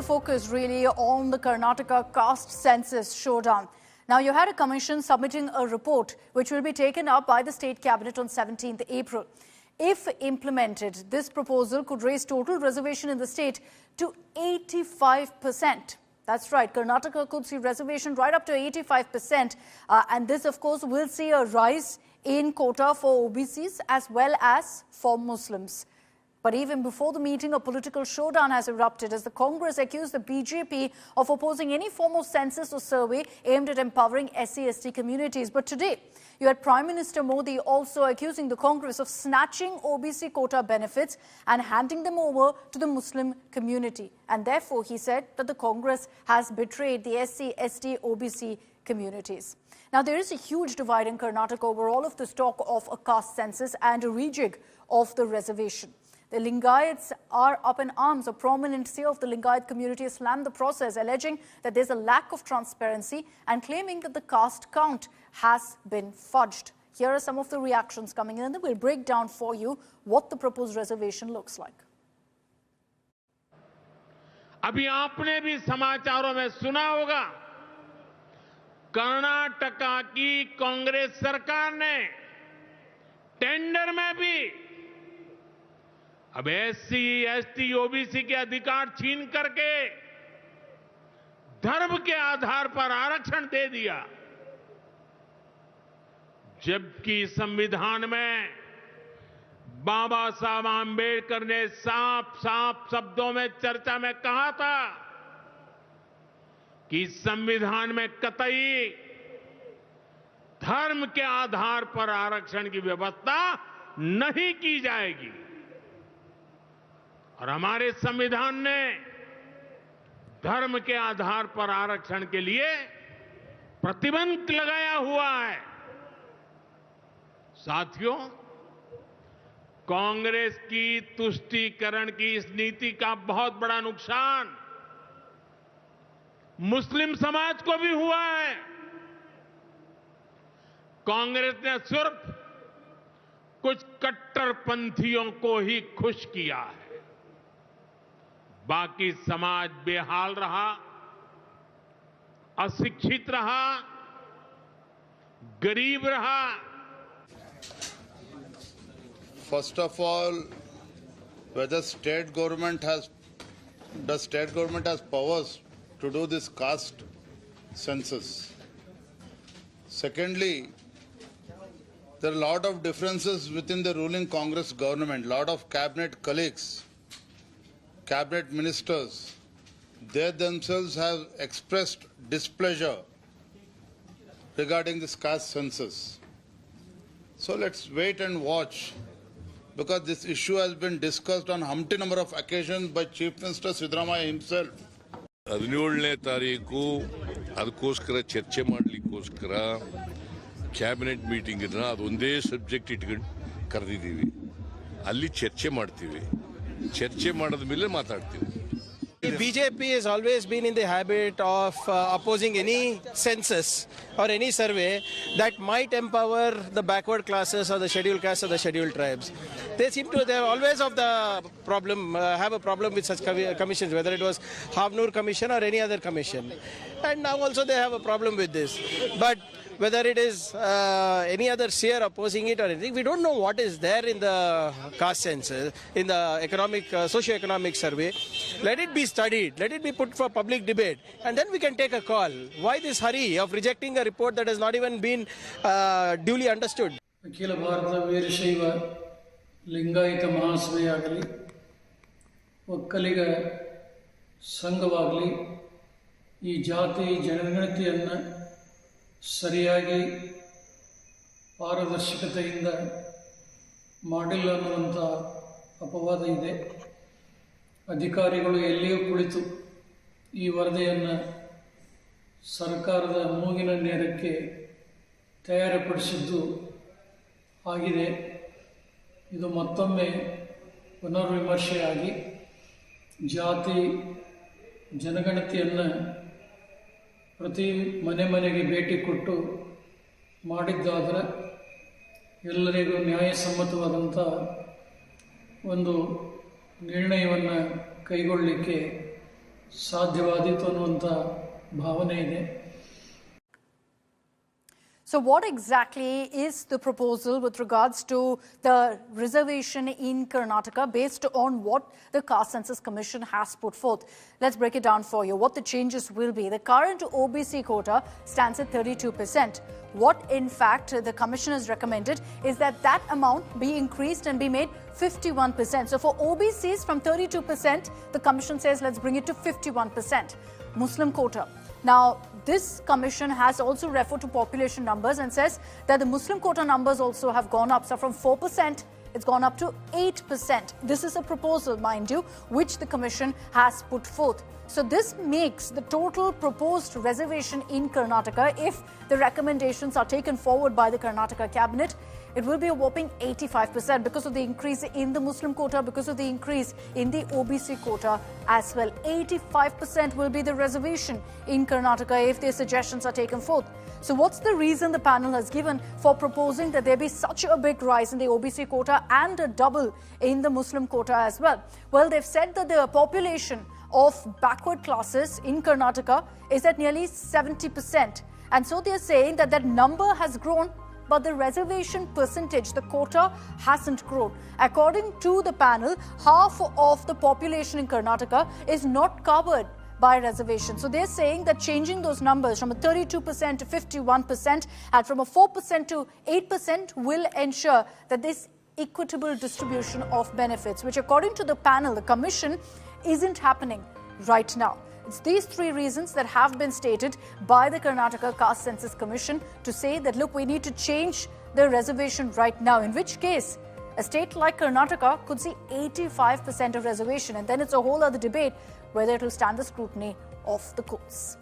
focus really on the Karnataka caste census showdown. Now, you had a commission submitting a report which will be taken up by the state cabinet on 17th April. If implemented, this proposal could raise total reservation in the state to 85%. That's right, Karnataka could see reservation right up to 85%. And this, of course, will see a rise in quota for OBCs as well as for Muslims. But even before the meeting, a political showdown has erupted as the Congress accused the BJP of opposing any form of census or survey aimed at empowering SC/ST communities. But today, you had Prime Minister Modi also accusing the Congress of snatching OBC quota benefits and handing them over to the Muslim community. And therefore, he said that the Congress has betrayed the SC/ST OBC communities. Now, there is a huge divide in Karnataka over all of this talk of a caste census and a rejig of the reservation. The Lingayats are up in arms. A prominent seer of the Lingayat community has slammed the process, alleging that there's a lack of transparency and claiming that the caste count has been fudged. Here are some of the reactions coming in, and we'll break down for you what the proposed reservation looks like. अभी आपने भी समाचारों में सुना होगा, कर्नाटका की कांग्रेस सरकार ने टेंडर में भी अब SC/ST OBC के अधिकार छीन करके धर्म के आधार पर आरक्षण दे दिया, जबकि संविधान में बाबा साहब आंबेडकर ने साफ साफ शब्दों में चर्चा में कहा था कि संविधान में कतई धर्म के आधार पर आरक्षण की व्यवस्था नहीं की जाएगी। और हमारे संविधान ने धर्म के आधार पर आरक्षण के लिए प्रतिबंध लगाया हुआ है। साथियों, कांग्रेस की तुष्टीकरण की इस नीति का बहुत बड़ा नुकसान मुस्लिम समाज को भी हुआ है। कांग्रेस ने सिर्फ कुछ कट्टरपंथियों को ही खुश किया है, बाकी समाज बेहाल रहा, अशिक्षित रहा, गरीब रहा। First of all, whether state government has powers to do this caste census. Secondly, there are a lot of differences within the ruling Congress government. Lot of cabinet colleagues, cabinet ministers, they themselves have expressed displeasure regarding this caste census. So let's wait and watch, because this issue has been discussed on umpteen number of occasions by Chief Minister Siddaramaiah himself. 17ನೇ ತಾರೀಕು ಅದಕ್ಕೋಸ್ಕರ ಚರ್ಚೆ ಮಾಡಲಿಕ್ಕೋಸ್ಕರ cabinet meeting ಅದೊಂದೇ subject ಇಟ್ಕೊಂಡು ಕರೆದಿದ್ದೀವಿ. ಅಲ್ಲಿ ಚರ್ಚೆ ಮಾಡ್ತೀವಿ. ಚರ್ಚೆ ಮಾಡಿದ ಮೇಲೆ ಮಾತಾಡ್ತೀವಿ. BJP has always been in the habit of opposing any census or any survey that might empower the backward classes or the scheduled castes or the scheduled tribes. They always have a problem with such commissions, whether it was Havnur Commission or any other commission. And now also they have a problem with this. But whether it is any other seer opposing it or anything, we don't know what is there in the caste census, in the socio-economic survey. Let it be studied, let it be put for public debate, and then we can take a call. Why this hurry of rejecting a report that has not even been duly understood? ಅಖಿಲ ಭಾರತ ವೀರಶೈವ ಲಿಂಗಾಯತ ಮಹಾಸಭೆಯಾಗಲಿ, ಒಕ್ಕಲಿಗ ಸಂಘವಾಗಲಿ, ಈ ಜಾತಿ ಜನಗಣತಿಯನ್ನು ಸರಿಯಾಗಿ ಪಾರದರ್ಶಕತೆಯಿಂದ ಮಾಡಿಲ್ಲ ಅನ್ನುವಂಥ ಅಪವಾದ ಇದೆ. ಅಧಿಕಾರಿಗಳು ಎಲ್ಲಿಯೂ ಕುಳಿತು ಈ ವರದಿಯನ್ನು ಸರ್ಕಾರದ ಮೂಗಿನ ನೇರಕ್ಕೆ ತಯಾರುಪಡಿಸಿದ್ದು ಆಗಿದೆ. ಇದು ಮತ್ತೊಮ್ಮೆ ಪುನರ್ವಿಮರ್ಶೆಯಾಗಿ ಜಾತಿ ಜನಗಣತಿಯನ್ನು ಪ್ರತಿ ಮನೆಗೆ ಭೇಟಿ ಕೊಟ್ಟು ಮಾಡಿದ್ದಾದರೆ ಎಲ್ಲರಿಗೂ ನ್ಯಾಯಸಮ್ಮತವಾದಂಥ ಒಂದು ನಿರ್ಣಯವನ್ನು ಕೈಗೊಳ್ಳಲಿಕ್ಕೆ ಸಾಧ್ಯವಾದೀತು ಅನ್ನುವಂಥ ಭಾವನೆ ಇದೆ. So what exactly is the proposal with regards to the reservation in Karnataka based on what the Caste Census Commission has put forth? Let's break it down for you. What the changes will be. The current OBC quota stands at 32%. What in fact the Commission has recommended is that that amount be increased and be made 51%. So for OBCs from 32%, the Commission says let's bring it to 51%. Muslim quota. Now, this commission has also referred to population numbers and says that the Muslim quota numbers also have gone up. So from 4%, it's gone up to 8%. This is a proposal, mind you, which the commission has put forth. So this makes the total proposed reservation in Karnataka, if the recommendations are taken forward by the Karnataka cabinet, it will be a whopping 85% because of the increase in the Muslim quota, because of the increase in the OBC quota as well. 85% will be the reservation in Karnataka if their suggestions are taken forth. So what's the reason the panel has given for proposing that there be such a big rise in the OBC quota and a double in the Muslim quota as well? Well, they've said that the population of backward classes in Karnataka is at nearly 70%. And so they're saying that that number has grown, but the reservation percentage, the quota, hasn't grown. According to the panel, half of the population in Karnataka is not covered by reservation. So they're saying that changing those numbers from a 32% to 51% and from a 4% to 8% will ensure that this equitable distribution of benefits, which according to the panel, the commission, isn't happening right now. It's these three reasons that have been stated by the Karnataka Caste Census Commission to say that, look, we need to change the reservation right now, in which case a state like Karnataka could see 85% of reservation, and then it's a whole other debate whether it will stand the scrutiny of the courts.